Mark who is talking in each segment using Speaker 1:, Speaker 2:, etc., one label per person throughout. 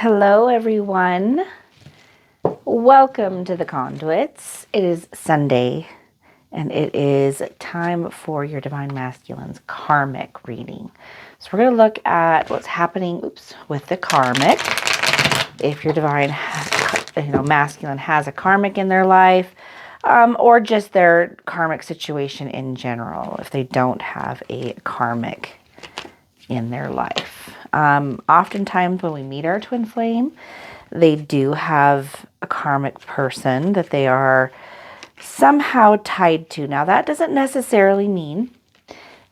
Speaker 1: Hello, everyone. Welcome to the Conduits. It is Sunday, and it is time for your Divine Masculine's karmic reading. So we're going to look at what's happening, with the karmic. If your divine, masculine has a karmic in their life, or just their karmic situation in general, if they don't have a karmic in their life. Oftentimes when we meet our twin flame, they do have a karmic person that they are somehow tied to. Now, that doesn't necessarily mean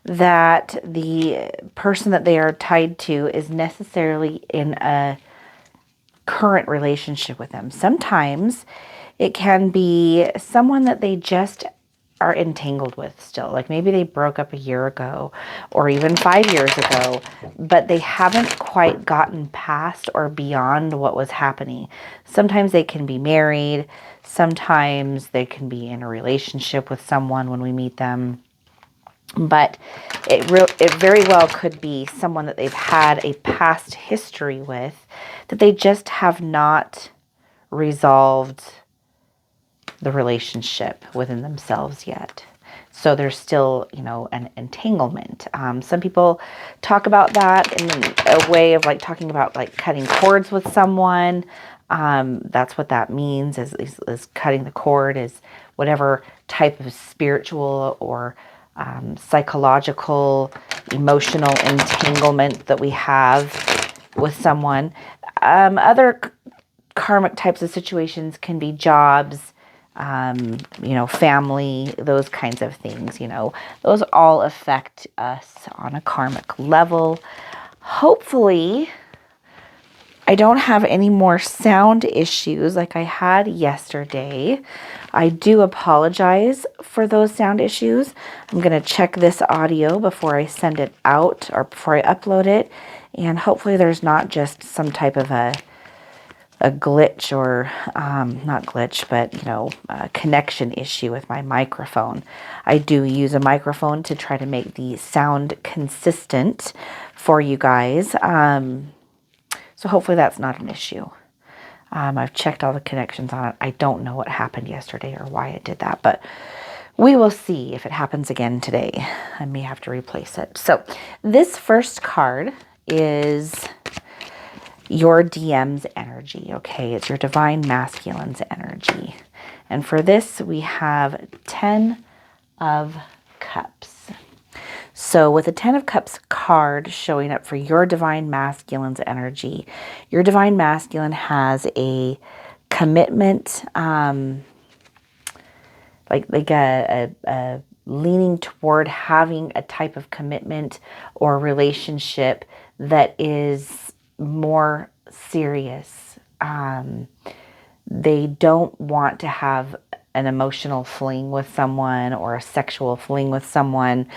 Speaker 1: that the person that they are tied to is necessarily in a current relationship with them. Sometimes it can be someone that they just are entangled with still. Like maybe they broke up a year ago or even 5 years ago, but they haven't quite gotten past or beyond what was happening. Sometimes they can be married. Sometimes they can be in a relationship with someone when we meet them. But it very well could be someone that they've had a past history with that they just have not resolved the relationship within themselves yet. So there's still, an entanglement. Some people talk about that in a way of like talking about like cutting cords with someone. That's what that means is cutting the cord is whatever type of spiritual or psychological, emotional entanglement that we have with someone. Other karmic types of situations can be jobs, family, those kinds of things, those all affect us on a karmic level. Hopefully, I don't have any more sound issues like I had yesterday. I do apologize for those sound issues. I'm going to check this audio before I send it out or before I upload it. And hopefully there's not just some type of a glitch or not glitch, but a connection issue with my microphone. I do use a microphone to try to make the sound consistent for you guys. So hopefully that's not an issue. I've checked all the connections on it. I don't know what happened yesterday or why it did that, but we will see if it happens again today. I may have to replace it. So this first card is your DM's energy, okay? It's your Divine Masculine's energy. And for this, we have 10 of Cups. So with the 10 of Cups card showing up for your Divine Masculine's energy, your Divine Masculine has a commitment, like a leaning toward having a type of commitment or relationship that is more serious. They don't want to have an emotional fling with someone or a sexual fling with someone.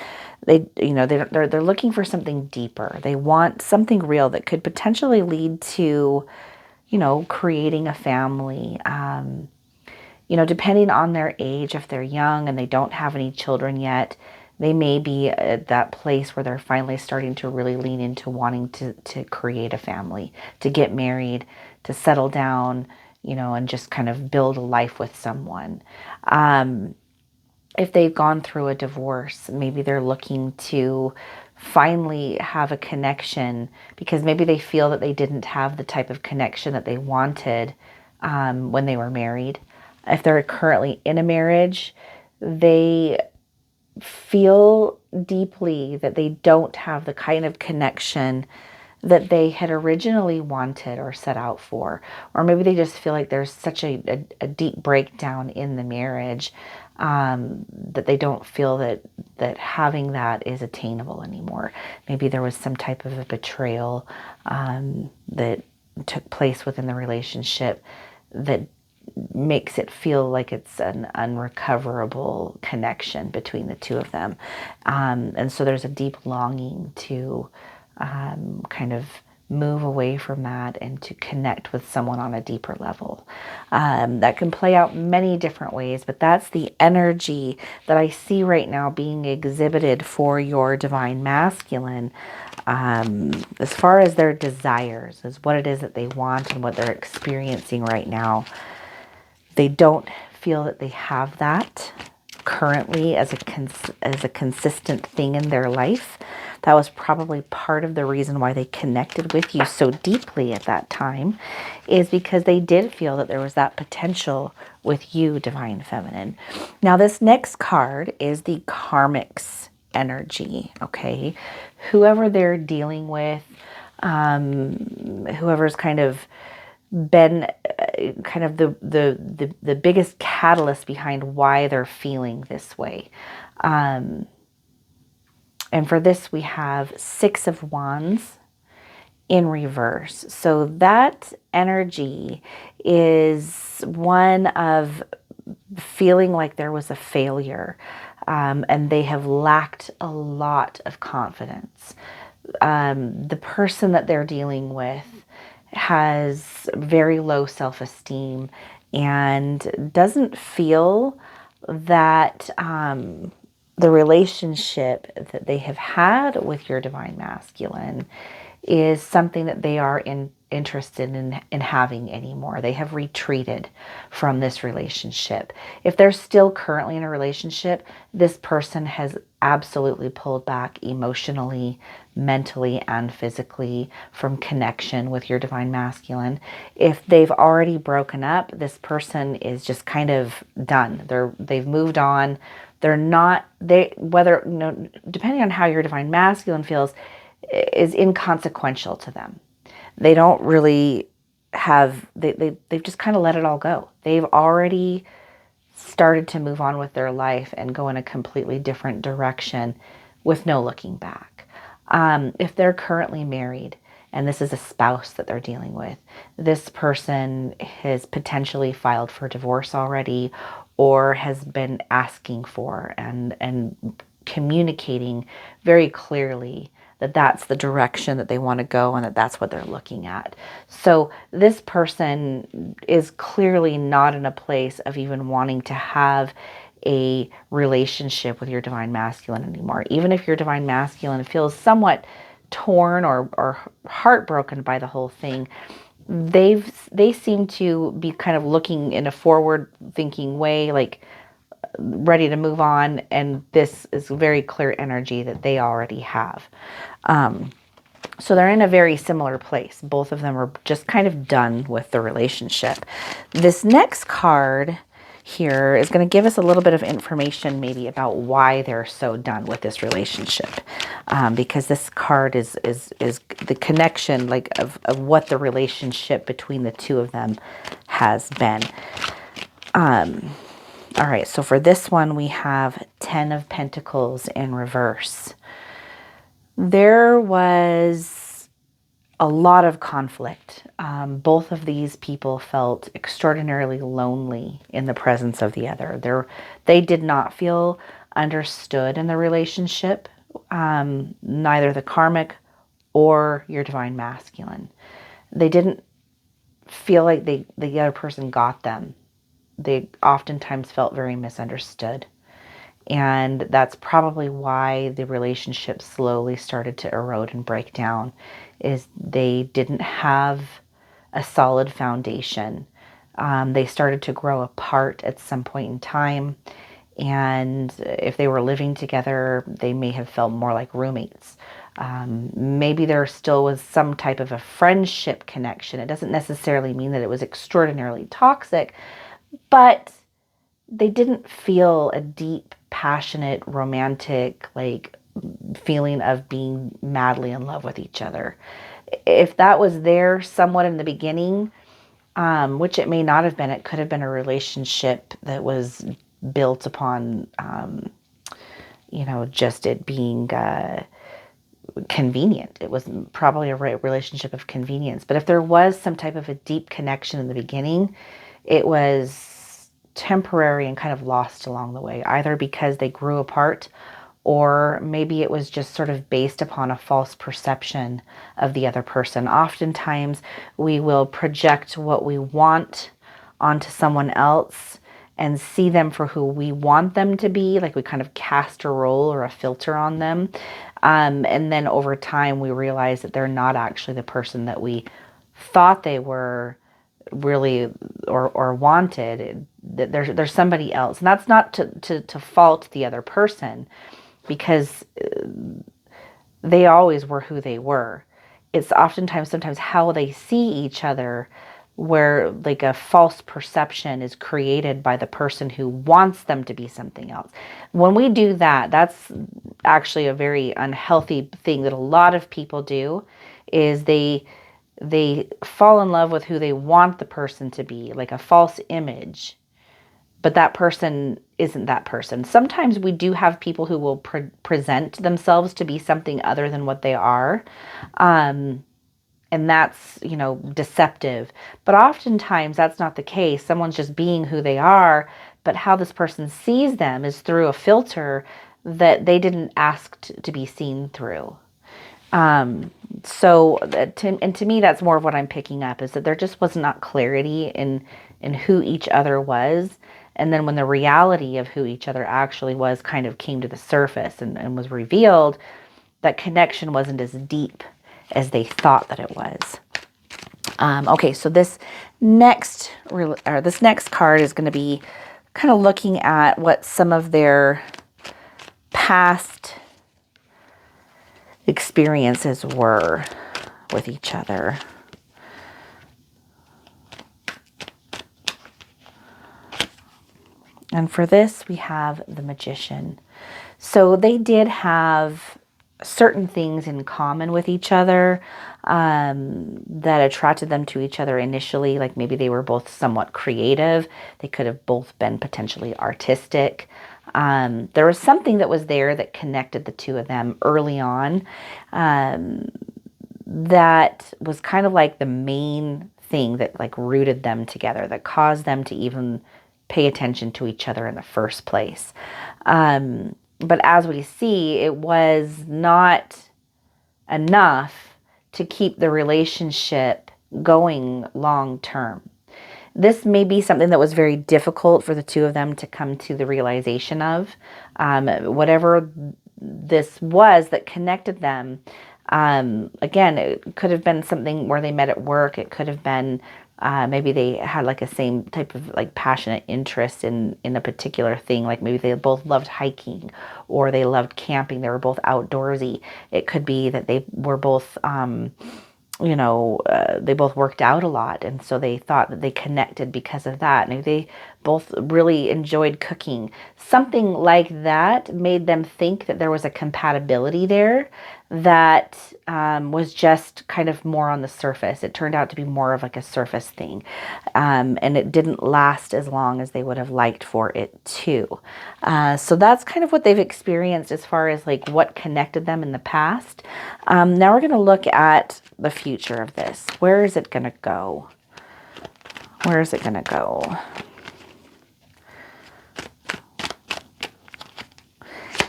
Speaker 1: They're looking for something deeper. They want something real that could potentially lead to, creating a family. Depending on their age, if they're young and they don't have any children yet, they may be at that place where they're finally starting to really lean into wanting to create a family, to get married, to settle down, and just kind of build a life with someone. If they've gone through a divorce, maybe they're looking to finally have a connection because maybe they feel that they didn't have the type of connection that they wanted when they were married. If they're currently in a marriage, they feel deeply that they don't have the kind of connection that they had originally wanted or set out for. Or maybe they just feel like there's such a deep breakdown in the marriage that they don't feel that having that is attainable anymore. Maybe there was some type of a betrayal that took place within the relationship that makes it feel like it's an unrecoverable connection between the two of them. And so there's a deep longing to kind of move away from that and to connect with someone on a deeper level. That can play out many different ways, but that's the energy that I see right now being exhibited for your divine masculine. As far as their desires, is what it is that they want and what they're experiencing right now. They don't feel that they have that currently as a consistent thing in their life. That was probably part of the reason why they connected with you so deeply at that time, is because they did feel that there was that potential with you, Divine Feminine. Now, this next card is the Karmic's energy, okay? Whoever they're dealing with, whoever's kind of been kind of the biggest catalyst behind why they're feeling this way. And for this, we have 6 of Wands in reverse. So that energy is one of feeling like there was a failure, and they have lacked a lot of confidence. The person that they're dealing with has very low self-esteem and doesn't feel that the relationship that they have had with your divine masculine is something that they are interested in having anymore. They have retreated from this relationship. If they're still currently in a relationship, this person has absolutely pulled back emotionally, mentally, and physically from connection with your divine masculine. If they've already broken up, this person is just kind of done. They've moved on. They're not, whether, depending on how your divine masculine feels, is inconsequential to them. They don't really have, they've just kind of let it all go. They've already started to move on with their life and go in a completely different direction with no looking back. If they're currently married and this is a spouse that they're dealing with, this person has potentially filed for divorce already, or has been asking for and communicating very clearly that that's the direction that they want to go and that that's what they're looking at. So this person is clearly not in a place of even wanting to have a relationship with your divine masculine anymore. Even if your divine masculine feels somewhat torn or heartbroken by the whole thing, they seem to be kind of looking in a forward thinking way, like ready to move on, and this is very clear energy that they already have. So they're in a very similar place. Both of them are just kind of done with the relationship. This next card here is going to give us a little bit of information maybe about why they're so done with this relationship, because this card is the connection, like of what the relationship between the two of them has been. All right, so for this one we have 10 of Pentacles in reverse. There was a lot of conflict. Both of these people felt extraordinarily lonely in the presence of the other. They did not feel understood in the relationship, neither the karmic or your divine masculine. They didn't feel like the other person got them. They oftentimes felt very misunderstood. And that's probably why the relationship slowly started to erode and break down, is they didn't have a solid foundation. They started to grow apart at some point in time. And if they were living together, they may have felt more like roommates. Maybe there still was some type of a friendship connection. It doesn't necessarily mean that it was extraordinarily toxic, but they didn't feel a deep, passionate, romantic, like feeling of being madly in love with each other. If that was there somewhat in the beginning, which it may not have been, it could have been a relationship that was built upon, just it being convenient. It was probably a relationship of convenience. But if there was some type of a deep connection in the beginning, it was temporary and kind of lost along the way, either because they grew apart or maybe it was just sort of based upon a false perception of the other person. Oftentimes, we will project what we want onto someone else and see them for who we want them to be, like we kind of cast a role or a filter on them. And then over time, we realize that they're not actually the person that we thought they were really or wanted. That there's somebody else. And that's not to fault the other person, because they always were who they were. It's sometimes how they see each other, where like a false perception is created by the person who wants them to be something else. When we do that, that's actually a very unhealthy thing that a lot of people do, is they fall in love with who they want the person to be, like a false image, but that person isn't that person. Sometimes we do have people who will present themselves to be something other than what they are. And that's, deceptive. But oftentimes that's not the case. Someone's just being who they are, but how this person sees them is through a filter that they didn't ask to be seen through. To me, that's more of what I'm picking up, is that there just was not clarity in who each other was. And then when the reality of who each other actually was kind of came to the surface and was revealed, that connection wasn't as deep as they thought that it was. Okay, so this next card is going to be kind of looking at what some of their past experiences were with each other. And for this, we have the Magician. So they did have certain things in common with each other that attracted them to each other initially. Like maybe they were both somewhat creative. They could have both been potentially artistic. There was something that was there that connected the two of them early on. That was kind of like the main thing that like rooted them together, that caused them to even pay attention to each other in the first place. But as we see, it was not enough to keep the relationship going long term. This may be something that was very difficult for the two of them to come to the realization of. Whatever this was that connected them, again, it could have been something where they met at work. It could have been maybe they had like a same type of like passionate interest in a particular thing. Like maybe they both loved hiking, or they loved camping. They were both outdoorsy. It could be that they were both, they both worked out a lot. And so they thought that they connected because of that. Maybe they both really enjoyed cooking. Something like that made them think that there was a compatibility there that was just kind of more on the surface. It turned out to be more of like a surface thing. And it didn't last as long as they would have liked for it to. So that's kind of what they've experienced as far as like what connected them in the past. Now we're going to look at the future of this. Where is it going to go? Where is it going to go?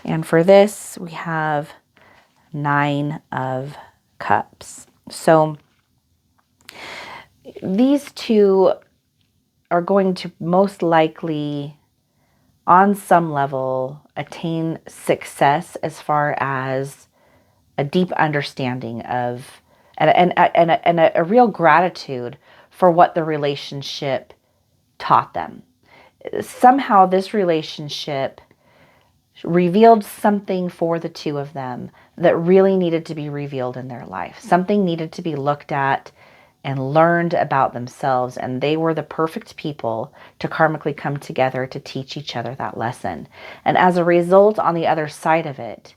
Speaker 1: And for this, we have 9 of Cups. So these two are going to most likely, on some level, attain success as far as a deep understanding of and a real gratitude for what the relationship taught them. Somehow this relationship revealed something for the two of them that really needed to be revealed in their life. Something needed to be looked at and learned about themselves, and they were the perfect people to karmically come together to teach each other that lesson. And as a result, on the other side of it,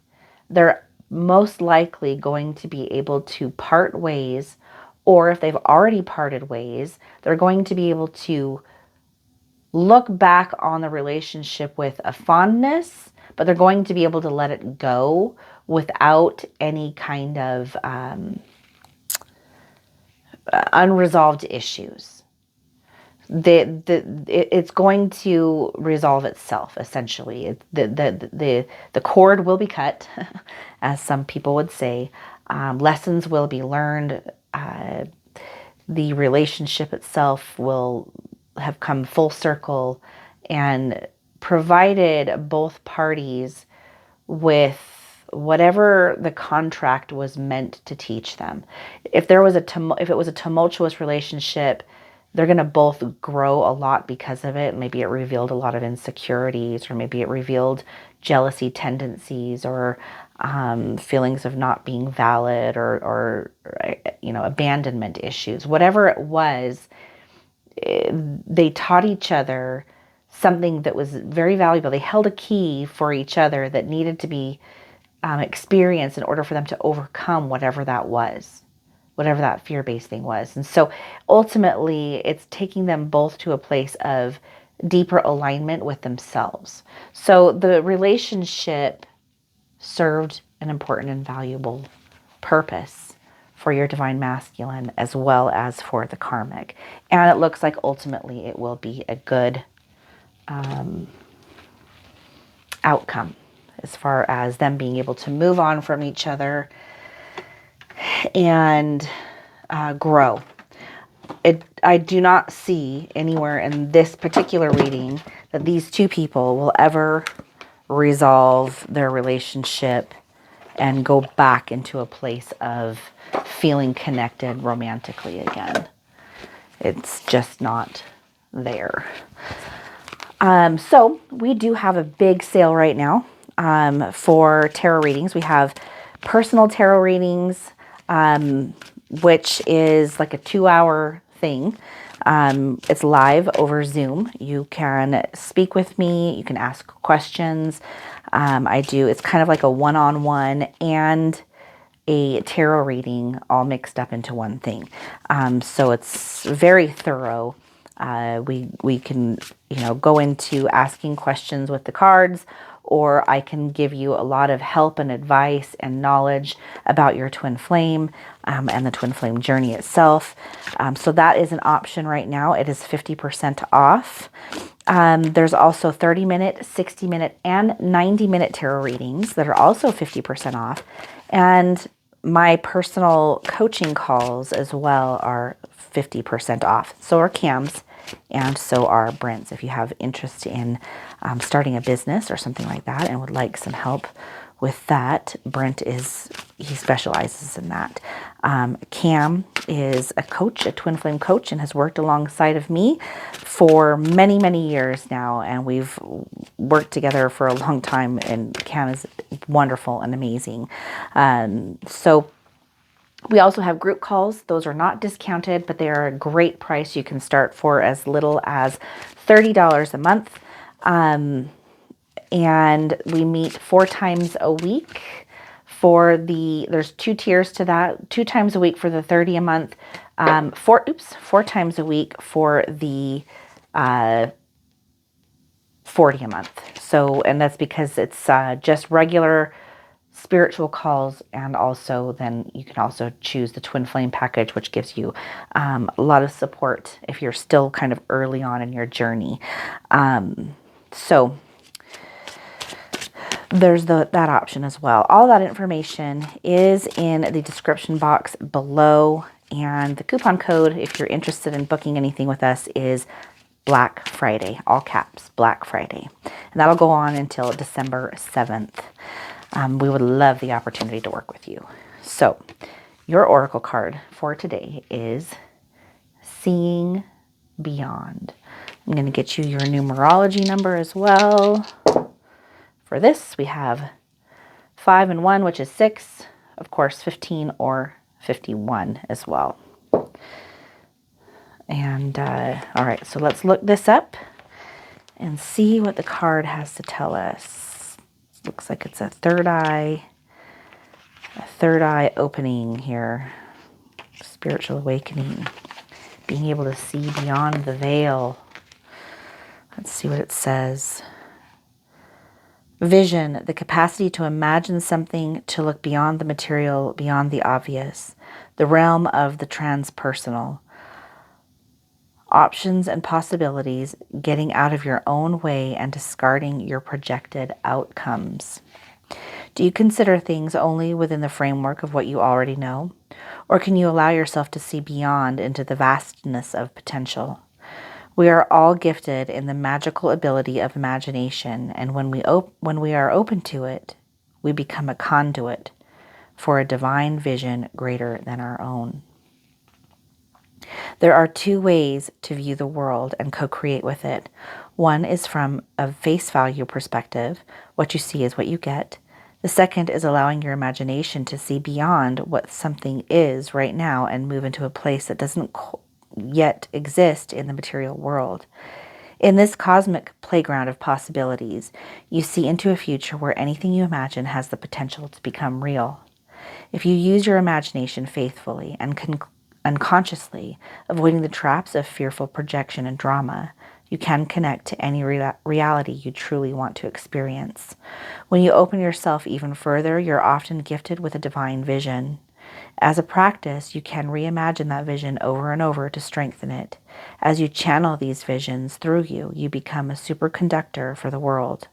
Speaker 1: they're most likely going to be able to part ways, or if they've already parted ways, they're going to be able to look back on the relationship with a fondness, but they're going to be able to let it go without any kind of unresolved issues. It's going to resolve itself, essentially. The cord will be cut, as some people would say. Lessons will be learned. The relationship itself will have come full circle, and provided both parties with whatever the contract was meant to teach them. If it was a tumultuous relationship, they're going to both grow a lot because of it. Maybe it revealed a lot of insecurities, or maybe it revealed jealousy tendencies, or feelings of not being valid, or abandonment issues. Whatever it was, they taught each other something that was very valuable. They held a key for each other that needed to be experienced in order for them to overcome whatever that was, whatever that fear-based thing was. And so ultimately, it's taking them both to a place of deeper alignment with themselves. So the relationship served an important and valuable purpose for your divine masculine, as well as for the karmic. And it looks like ultimately it will be a good outcome, as far as them being able to move on from each other and grow. I do not see anywhere in this particular reading that these two people will ever resolve their relationship and go back into a place of feeling connected romantically again. It's just not there. So we do have a big sale right now for tarot readings. We have personal tarot readings, which is like a 2-hour thing. It's live over Zoom. You can speak with me. You can ask questions. It's kind of like a one-on-one and a tarot reading all mixed up into one thing. So it's very thorough. We can, go into asking questions with the cards, or I can give you a lot of help and advice and knowledge about your twin flame and the twin flame journey itself. So that is an option right now. It is 50% off. There's also 30-minute, 60-minute, and 90-minute tarot readings that are also 50% off. And my personal coaching calls as well are 50% off. So are Cam's, and so are Brent's. If you have interest in starting a business or something like that and would like some help with that, he specializes in that. Cam is a coach, a twin flame coach, and has worked alongside of me for many, many years now. And we've worked together for a long time, and Cam is wonderful and amazing. So we also have group calls. Those are not discounted, but they are a great price. You can start for as little as $30 a month. And we meet 4 times a week there's 2 tiers to that, 2 times a week for the 30 a month, 4 times a week for the 40 a month. So, and that's because it's just regular spiritual calls, and also then you can also choose the twin flame package, which gives you a lot of support if you're still kind of early on in your journey. So there's that option as well. All that information is in the description box below, and the coupon code, if you're interested in booking anything with us, is Black Friday, all caps, Black Friday. And that'll go on until December 7th. We would love the opportunity to work with you. So your oracle card for today is Seeing Beyond. I'm going to get you your numerology number as well. For this, we have 5 and 1, which is 6. Of course, 15 or 51 as well. And all right, so let's look this up and see what the card has to tell us. Looks like it's a third eye opening here. Spiritual awakening. Being able to see beyond the veil. Let's see what it says. Vision, the capacity to imagine something, to look beyond the material, beyond the obvious, the realm of the transpersonal. options and possibilities, getting out of your own way and discarding your projected outcomes. Do you consider things only within the framework of what you already know? Or can you allow yourself to see beyond into the vastness of potential? We are all gifted in the magical ability of imagination, and when we are open to it, we become a conduit for a divine vision greater than our own. There are two ways to view the world and co-create with it. One is from a face value perspective. What you see is what you get. The second is allowing your imagination to see beyond what something is right now and move into a place that doesn't yet exist in the material world. In this cosmic playground of possibilities, you see into a future where anything you imagine has the potential to become real. If you use your imagination faithfully and unconsciously, avoiding the traps of fearful projection and drama, you can connect to any reality you truly want to experience. When you open yourself even further, you're often gifted with a divine vision. As a practice, you can reimagine that vision over and over to strengthen it. As you channel these visions through you, you become a superconductor for the world.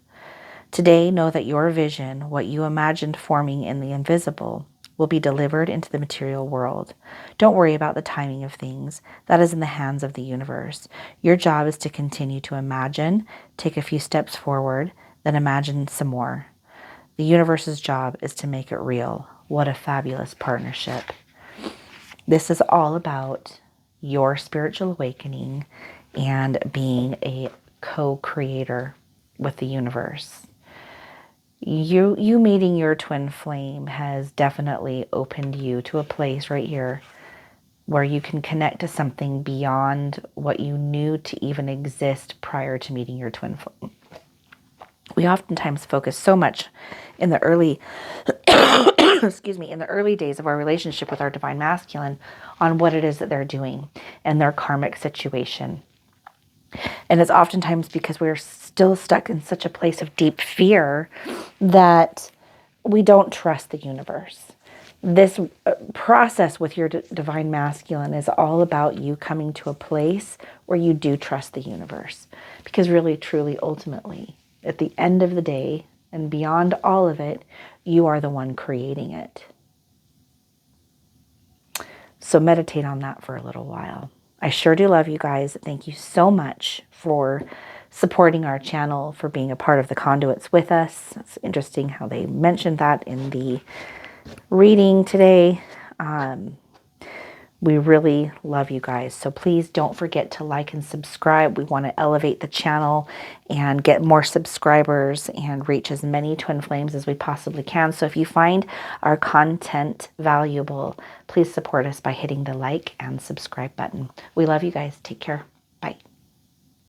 Speaker 1: Today, know that your vision, what you imagined forming in the invisible, will be delivered into the material world. Don't worry about the timing of things. That is in the hands of the universe. Your job is to continue to imagine, take a few steps forward, then imagine some more. The universe's job is to make it real. What a fabulous partnership. This is all about your spiritual awakening and being a co-creator with the universe. You meeting your twin flame has definitely opened you to a place right here where you can connect to something beyond what you knew to even exist prior to meeting your twin flame. We oftentimes focus so much in the early in the early days of our relationship with our divine masculine on what it is that they're doing and their karmic situation. And it's oftentimes because we're still stuck in such a place of deep fear that we don't trust the universe. This process with your divine masculine is all about you coming to a place where you do trust the universe. Because really, truly, ultimately, at the end of the day and beyond all of it, you are the one creating it. So meditate on that for a little while. I sure do love you guys. Thank you so much for supporting our channel, for being a part of the conduits with us. It's interesting how they mentioned that in the reading today. We really love you guys. So please don't forget to like and subscribe. We want to elevate the channel and get more subscribers and reach as many twin flames as we possibly can. So if you find our content valuable, please support us by hitting the like and subscribe button. We love you guys. Take care. Bye.